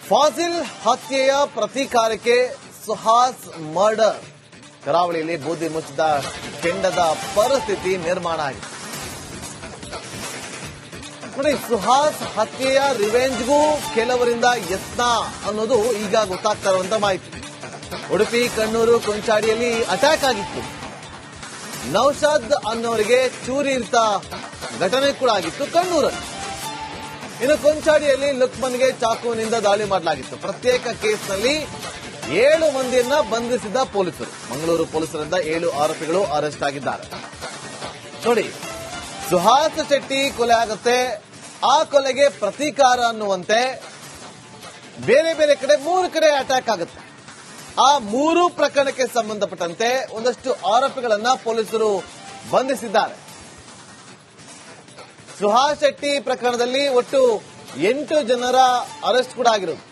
ಫಾಜಿಲ್ ಹತ್ಯೆಯ ಪ್ರತೀಕಾರಕ್ಕೆ ಸುಹಾಸ್ ಮರ್ಡರ್. ಕರಾವಳಿಯಲ್ಲಿ ಬೂದಿ ಮುಚ್ಚಿದ ಕೆಂಡದ ಪರಿಸ್ಥಿತಿ ನಿರ್ಮಾಣ ಆಗಿದೆ. ನೋಡಿ, ಸುಹಾಸ್ ಹತ್ಯೆಯ ರಿವೆಂಜ್ಗೂ ಕೆಲವರಿಂದ ಯತ್ನ ಅನ್ನೋದು ಈಗ ಗೊತ್ತಾಗ್ತಾ ಇರುವಂತ ಮಾಹಿತಿ. ಉಡುಪಿ, ಕಣ್ಣೂರು, ಕೊಂಚಾಡಿಯಲ್ಲಿ ಅಟ್ಯಾಕ್ ಆಗಿತ್ತು. ನೌಶಾದ್ ಅನ್ನೋರಿಗೆ ಚೂರಿರ್ತ ಘಟನೆ ಕೂಡ ಆಗಿತ್ತು ಕಣ್ಣೂರಲ್ಲಿ. ಇನ್ನು ಕೊಂಚಾಡಿಯಲ್ಲಿ ಲುಕ್ಮನ್ಗೆ ಚಾಕುವಿನಿಂದ ದಾಳಿ ಮಾಡಲಾಗಿತ್ತು. ಪ್ರತ್ಯೇಕ ಕೇಸ್ನಲ್ಲಿ 7 ಮಂದಿಯನ್ನ ಬಂಧಿಸಿದ ಪೊಲೀಸರು. ಮಂಗಳೂರು ಪೊಲೀಸರಿಂದ 7 ಆರೋಪಿಗಳು ಅರೆಸ್ಟ್ ಆಗಿದ್ದಾರೆ. ನೋಡಿ, ಸುಹಾಸ್ ಶೆಟ್ಟಿ ಕೊಲೆ ಆಗುತ್ತೆ, ಆ ಕೊಲೆಗೆ ಪ್ರತೀಕಾರ ಅನ್ನುವಂತೆ ಬೇರೆ ಬೇರೆ ಕಡೆ 3 ಕಡೆ ಅಟ್ಯಾಕ್ ಆಗುತ್ತೆ. ಆ 3 ಪ್ರಕರಣಕ್ಕೆ ಸಂಬಂಧಪಟ್ಟಂತೆ ಒಂದಷ್ಟು ಆರೋಪಿಗಳನ್ನ ಪೊಲೀಸರು ಬಂಧಿಸಿದ್ದಾರೆ. ಸುಹಾಸ್ ಶೆಟ್ಟಿ ಪ್ರಕರಣದಲ್ಲಿ ಒಟ್ಟು 8 ಜನರ ಅರೆಸ್ಟ್ ಕೂಡ ಆಗಿರೋದು.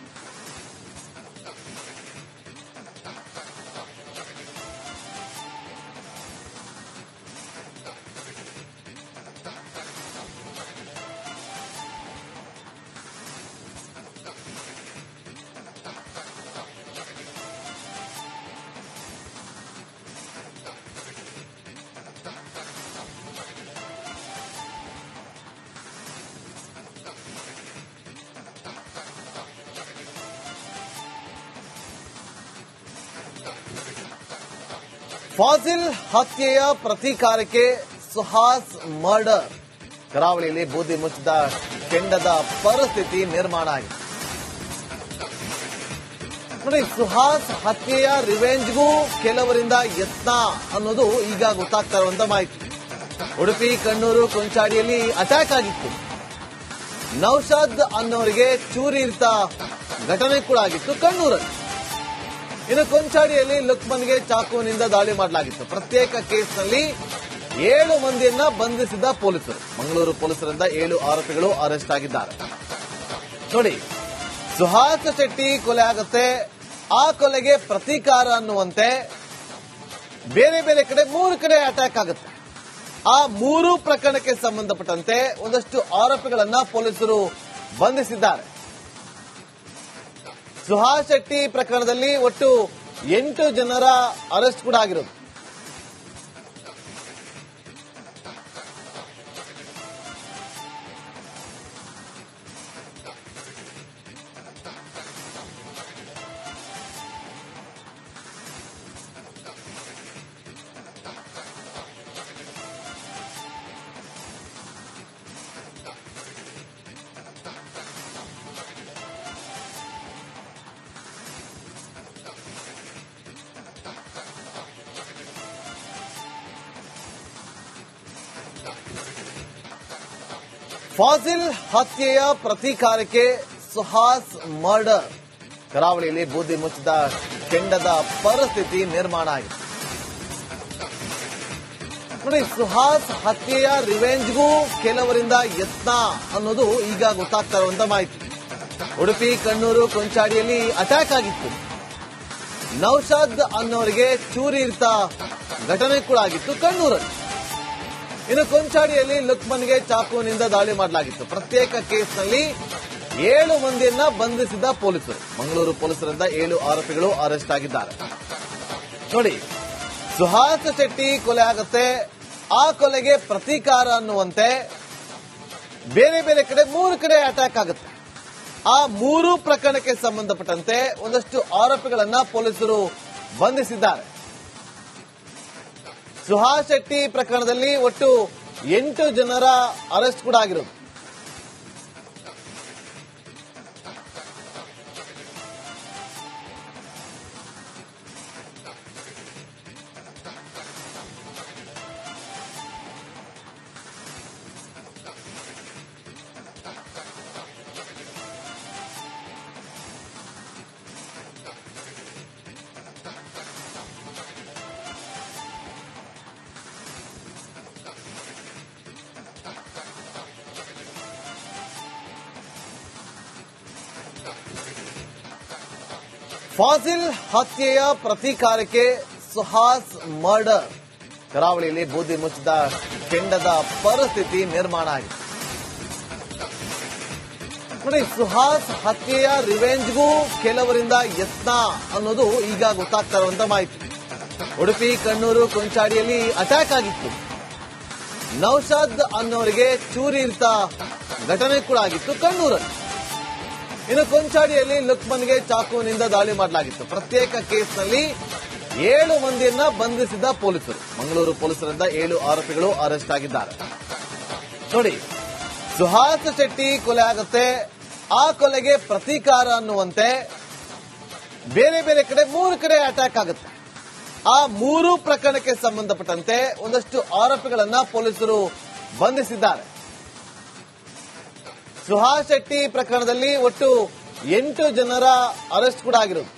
ಫಾಜಿಲ್ ಹತ್ಯೆಯ ಪ್ರತೀಕಾರಕ್ಕೆ ಸುಹಾಸ್ ಮರ್ಡರ್. ಕರಾವಳಿಯಲ್ಲಿ ಬೂದಿ ಮುಚ್ಚಿದ ಕೆಂಡದ ಪರಿಸ್ಥಿತಿ ನಿರ್ಮಾಣ ಆಗಿದೆ. ನೋಡಿ, ಸುಹಾಸ್ ಹತ್ಯೆಯ ರಿವೆಂಜ್ಗೂ ಕೆಲವರಿಂದ ಯತ್ನ ಅನ್ನೋದು ಈಗ ಗೊತ್ತಾಗ್ತಾ ಇರುವಂತ ಮಾಹಿತಿ. ಉಡುಪಿ, ಕಣ್ಣೂರು, ಕೊಂಚಾಡಿಯಲ್ಲಿ ಅಟ್ಯಾಕ್ ಆಗಿತ್ತು. ನೌಶಾದ್ ಅನ್ನೋರಿಗೆ ಚೂರಿರ್ತ ಘಟನೆ ಕೂಡ ಆಗಿತ್ತು ಕಣ್ಣೂರಲ್ಲಿ. ಇನ್ನು ಕೊಂಚಾಡಿಯಲ್ಲಿ ಲುಕ್ಮನ್ಗೆ ಚಾಕುವಿನಿಂದ ದಾಳಿ ಮಾಡಲಾಗಿತ್ತು. ಪ್ರತ್ಯೇಕ ಕೇಸ್ನಲ್ಲಿ 7 ಮಂದಿಯನ್ನ ಬಂಧಿಸಿದ ಪೊಲೀಸರು. ಮಂಗಳೂರು ಪೊಲೀಸರಿಂದ 7 ಆರೋಪಿಗಳು ಅರೆಸ್ಟ್ ಆಗಿದ್ದಾರೆ. ನೋಡಿ, ಸುಹಾಸ್ ಶೆಟ್ಟಿ ಕೊಲೆ ಆಗುತ್ತೆ, ಆ ಕೊಲೆಗೆ ಪ್ರತೀಕಾರ ಅನ್ನುವಂತೆ ಬೇರೆ ಬೇರೆ ಕಡೆ 3 ಕಡೆ ಅಟ್ಯಾಕ್ ಆಗುತ್ತೆ. ಆ 3 ಪ್ರಕರಣಕ್ಕೆ ಸಂಬಂಧಪಟ್ಟಂತೆ ಒಂದಷ್ಟು ಆರೋಪಿಗಳನ್ನ ಪೊಲೀಸರು ಬಂಧಿಸಿದ್ದಾರೆ. ಸುಹಾಸ್ ಶೆಟ್ಟಿ ಪ್ರಕರಣದಲ್ಲಿ ಒಟ್ಟು 8 ಜನರ ಅರೆಸ್ಟ್ ಕೂಡ ಆಗಿರೋದು. ಫಾಜಿಲ್ ಹತ್ಯೆಯ ಪ್ರತೀಕಾರಕ್ಕೆ ಸುಹಾಸ್ ಮರ್ಡರ್. ಕರಾವಳಿಯಲ್ಲಿ ಬೂದಿ ಮುಚ್ಚಿದ ಕೆಂಡದ ಪರಿಸ್ಥಿತಿ ನಿರ್ಮಾಣ ಆಗಿದೆ. ನೋಡಿ, ಸುಹಾಸ್ ಹತ್ಯೆಯ ರಿವೆಂಜ್ಗೂ ಕೆಲವರಿಂದ ಯತ್ನ ಅನ್ನೋದು ಈಗ ಗೊತ್ತಾಗ್ತಾ ಇರುವಂತ ಮಾಹಿತಿ. ಉಡುಪಿ, ಕಣ್ಣೂರು, ಕೊಂಚಾಡಿಯಲ್ಲಿ ಅಟ್ಯಾಕ್ ಆಗಿತ್ತು. ನೌಶಾದ್ ಅನ್ನೋರಿಗೆ ಚೂರಿರ್ತ ಘಟನೆ ಕೂಡ ಆಗಿತ್ತು ಕಣ್ಣೂರಲ್ಲಿ. ಇನ್ನು ಕೊಂಚಾಡಿಯಲ್ಲಿ ಲುಕ್ಮನ್ಗೆ ಚಾಕುವಿನಿಂದ ದಾಳಿ ಮಾಡಲಾಗಿತ್ತು. ಪ್ರತ್ಯೇಕ ಕೇಸ್ನಲ್ಲಿ 7 ಮಂದಿಯನ್ನ ಬಂಧಿಸಿದ ಪೊಲೀಸರು. ಮಂಗಳೂರು ಪೊಲೀಸರಿಂದ 7 ಆರೋಪಿಗಳು ಅರೆಸ್ಟ್ ಆಗಿದ್ದಾರೆ. ನೋಡಿ, ಸುಹಾಸ್ ಶೆಟ್ಟಿ ಕೊಲೆ ಆಗುತ್ತೆ, ಆ ಕೊಲೆಗೆ ಪ್ರತೀಕಾರ ಅನ್ನುವಂತೆ ಬೇರೆ ಬೇರೆ ಕಡೆ 3 ಕಡೆ ಅಟ್ಯಾಕ್ ಆಗುತ್ತೆ. ಆ 3 ಪ್ರಕರಣಕ್ಕೆ ಸಂಬಂಧಪಟ್ಟಂತೆ ಒಂದಷ್ಟು ಆರೋಪಿಗಳನ್ನ ಪೊಲೀಸರು ಬಂಧಿಸಿದ್ದಾರೆ. ಸುಹಾಸ್ ಶೆಟ್ಟಿ ಪ್ರಕರಣದಲ್ಲಿ ಒಟ್ಟು 8 ಜನರ ಅರೆಸ್ಟ್ ಕೂಡ ಆಗಿರೋದು. ಫಾಜಿಲ್ ಹತ್ಯೆಯ ಪ್ರತೀಕಾರಕ್ಕೆ ಸುಹಾಸ್ ಮರ್ಡರ್. ಕರಾವಳಿಯಲ್ಲಿ ಬೂದಿ ಮುಚ್ಚಿದ ಕೆಂಡದ ಪರಿಸ್ಥಿತಿ ನಿರ್ಮಾಣ ಆಗಿದೆ. ನೋಡಿ, ಸುಹಾಸ್ ಹತ್ಯೆಯ ರಿವೆಂಜ್ಗೂ ಕೆಲವರಿಂದ ಯತ್ನ ಅನ್ನೋದು ಈಗ ಗೊತ್ತಾಗ್ತಾ ಇರುವಂತ ಮಾಹಿತಿ. ಉಡುಪಿ, ಕಣ್ಣೂರು, ಕೊಂಚಾಡಿಯಲ್ಲಿ ಅಟ್ಯಾಕ್ ಆಗಿತ್ತು. ನೌಶಾದ್ ಅನ್ನೋರಿಗೆ ಚೂರಿರ್ತ ಘಟನೆ ಕೂಡ ಆಗಿತ್ತು ಕಣ್ಣೂರಲ್ಲಿ. ಇನ್ನು ಕೊಂಚಾಡಿಯಲ್ಲಿ ಲುಕ್ಮನ್ಗೆ ಚಾಕುವಿನಿಂದ ದಾಳಿ ಮಾಡಲಾಗಿತ್ತು. ಪ್ರತ್ಯೇಕ ಕೇಸ್ನಲ್ಲಿ 7 ಮಂದಿಯನ್ನ ಬಂಧಿಸಿದ ಪೊಲೀಸರು. ಮಂಗಳೂರು ಪೊಲೀಸರಿಂದ 7 ಆರೋಪಿಗಳು ಅರೆಸ್ಟ್ ಆಗಿದ್ದಾರೆ. ನೋಡಿ, ಸುಹಾಸ್ ಶೆಟ್ಟಿ ಕೊಲೆ ಆಗುತ್ತೆ, ಆ ಕೊಲೆಗೆ ಪ್ರತೀಕಾರ ಅನ್ನುವಂತೆ ಬೇರೆ ಬೇರೆ ಕಡೆ 3 ಕಡೆ ಅಟ್ಯಾಕ್ ಆಗುತ್ತೆ. ಆ 3 ಪ್ರಕರಣಕ್ಕೆ ಸಂಬಂಧಪಟ್ಟಂತೆ ಒಂದಷ್ಟು ಆರೋಪಿಗಳನ್ನ ಪೊಲೀಸರು ಬಂಧಿಸಿದ್ದಾರೆ. ಸುಹಾಸ್ ಶೆಟ್ಟಿ ಪ್ರಕರಣದಲ್ಲಿ ಒಟ್ಟು 8 ಜನರ ಅರೆಸ್ಟ್ ಕೂಡ ಆಗಿರೋದು.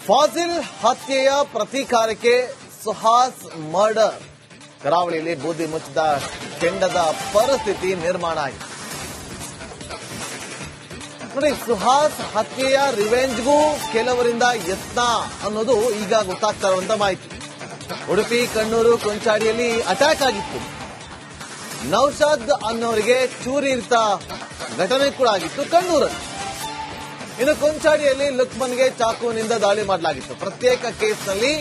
ಫಾಜಿಲ್ ಹತ್ಯೆಯ ಪ್ರತೀಕಾರಕ್ಕೆ ಸುಹಾಸ್ ಮರ್ಡರ್. ಕರಾವಳಿಯಲ್ಲಿ ಬೂದಿ ಮುಚ್ಚಿದ ಕೆಂಡದ ಪರಿಸ್ಥಿತಿ ನಿರ್ಮಾಣ ಆಗಿದೆ. ನೋಡಿ, ಸುಹಾಸ್ ಹತ್ಯೆಯ ರಿವೆಂಜ್ಗೂ ಕೆಲವರಿಂದ ಯತ್ನ ಅನ್ನೋದು ಈಗ ಗೊತ್ತಾಗ್ತಾ ಇರುವಂತ ಮಾಹಿತಿ. ಉಡುಪಿ, ಕಣ್ಣೂರು, ಕೊಂಚಾಡಿಯಲ್ಲಿ ಅಟ್ಯಾಕ್ ಆಗಿತ್ತು. ನೌಶಾದ್ ಅನ್ನೋರಿಗೆ ಚೂರಿರ್ತ ಘಟನೆ ಕೂಡ ಆಗಿತ್ತು ಕಣ್ಣೂರಲ್ಲಿ. ಇನ್ನು ಕೊಂಚಾಡಿಯಲ್ಲಿ ಲುಕ್ಮನ್ಗೆ ಚಾಕುವಿನಿಂದ ದಾಳಿ ಮಾಡಲಾಗಿತ್ತು. ಪ್ರತ್ಯೇಕ ಕೇಸ್ನಲ್ಲಿ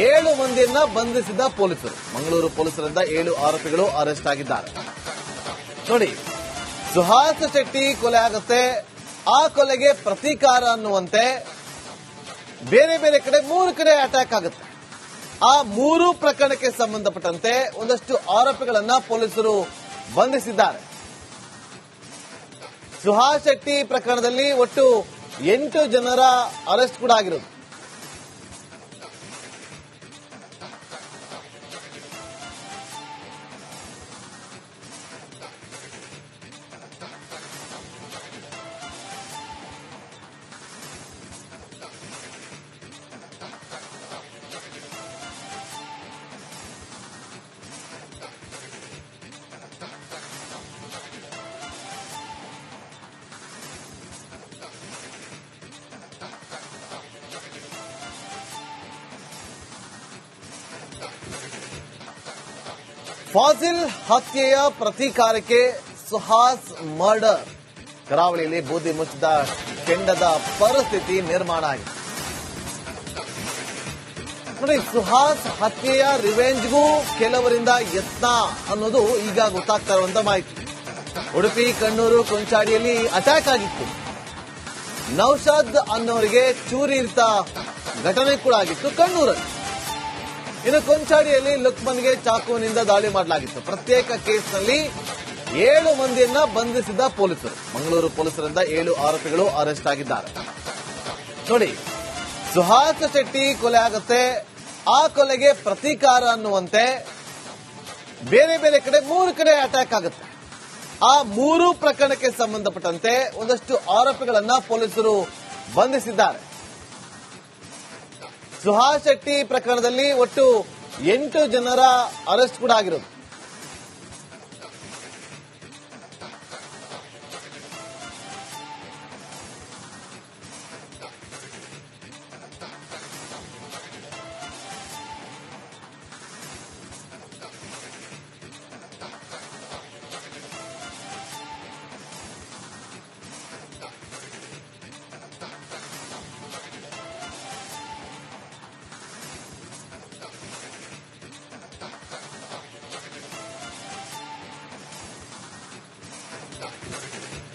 7 ಮಂದಿಯನ್ನ ಬಂಧಿಸಿದ ಪೊಲೀಸರು. ಮಂಗಳೂರು ಪೊಲೀಸರಿಂದ 7 ಆರೋಪಿಗಳು ಅರೆಸ್ಟ್ ಆಗಿದ್ದಾರೆ. ನೋಡಿ, ಸುಹಾಸ್ ಶೆಟ್ಟಿ ಕೊಲೆ ಆಗುತ್ತೆ, ಆ ಕೊಲೆಗೆ ಪ್ರತೀಕಾರ ಅನ್ನುವಂತೆ ಬೇರೆ ಬೇರೆ ಕಡೆ 3 ಕಡೆ ಅಟ್ಯಾಕ್ ಆಗುತ್ತೆ. ಆ 3 ಪ್ರಕರಣಕ್ಕೆ ಸಂಬಂಧಪಟ್ಟಂತೆ ಒಂದಷ್ಟು ಆರೋಪಿಗಳನ್ನ ಪೊಲೀಸರು ಬಂಧಿಸಿದ್ದಾರೆ. ಸುಹಾಸ್ ಶೆಟ್ಟಿ ಪ್ರಕರಣದಲ್ಲಿ ಒಟ್ಟು 8 ಜನರ ಅರೆಸ್ಟ್ ಕೂಡ ಆಗಿರೋದು. ಫಾಜಿಲ್ ಹತ್ಯೆಯ ಪ್ರತೀಕಾರಕ್ಕೆ ಸುಹಾಸ್ ಮರ್ಡರ್. ಕರಾವಳಿಯಲ್ಲಿ ಬೂದಿ ಮುಚ್ಚಿದ ಕೆಂಡದ ಪರಿಸ್ಥಿತಿ ನಿರ್ಮಾಣ ಆಗಿದೆ. ನೋಡಿ, ಸುಹಾಸ್ ಹತ್ಯೆಯ ರಿವೆಂಜ್ಗೂ ಕೆಲವರಿಂದ ಯತ್ನ ಅನ್ನೋದು ಈಗ ಗೊತ್ತಾಗ್ತಾ ಇರುವಂತ ಮಾಹಿತಿ. ಉಡುಪಿ, ಕಣ್ಣೂರು, ಕೊಂಚಾಡಿಯಲ್ಲಿ ಅಟ್ಯಾಕ್ ಆಗಿತ್ತು. ನೌಶಾದ್ ಅನ್ನೋರಿಗೆ ಚೂರಿರ್ತ ಘಟನೆ ಕೂಡ ಆಗಿತ್ತು ಕಣ್ಣೂರಲ್ಲಿ. ಇನ್ನು ಕೊಂಚಾಡಿಯಲ್ಲಿ ಲುಕ್ಮನ್ಗೆ ಚಾಕುವಿನಿಂದ ದಾಳಿ ಮಾಡಲಾಗಿತ್ತು. ಪ್ರತ್ಯೇಕ ಕೇಸ್ನಲ್ಲಿ 7 ಮಂದಿಯನ್ನ ಬಂಧಿಸಿದ ಪೊಲೀಸರು. ಮಂಗಳೂರು ಪೊಲೀಸರಿಂದ 7 ಆರೋಪಿಗಳು ಅರೆಸ್ಟ್ ಆಗಿದ್ದಾರೆ. ನೋಡಿ, ಸುಹಾಸ್ ಶೆಟ್ಟಿ ಕೊಲೆ ಆಗುತ್ತೆ, ಆ ಕೊಲೆಗೆ ಪ್ರತೀಕಾರ ಅನ್ನುವಂತೆ ಬೇರೆ ಬೇರೆ ಕಡೆ 3 ಕಡೆ ಅಟ್ಯಾಕ್ ಆಗುತ್ತೆ. ಆ 3 ಪ್ರಕರಣಕ್ಕೆ ಸಂಬಂಧಪಟ್ಟಂತೆ ಒಂದಷ್ಟು ಆರೋಪಿಗಳನ್ನ ಪೊಲೀಸರು ಬಂಧಿಸಿದ್ದಾರೆ. ಸುಹಾಸ್ ಶೆಟ್ಟಿ ಪ್ರಕರಣದಲ್ಲಿ ಒಟ್ಟು 8 ಜನರ ಅರೆಸ್ಟ್ ಕೂಡ ಆಗಿರೋದು.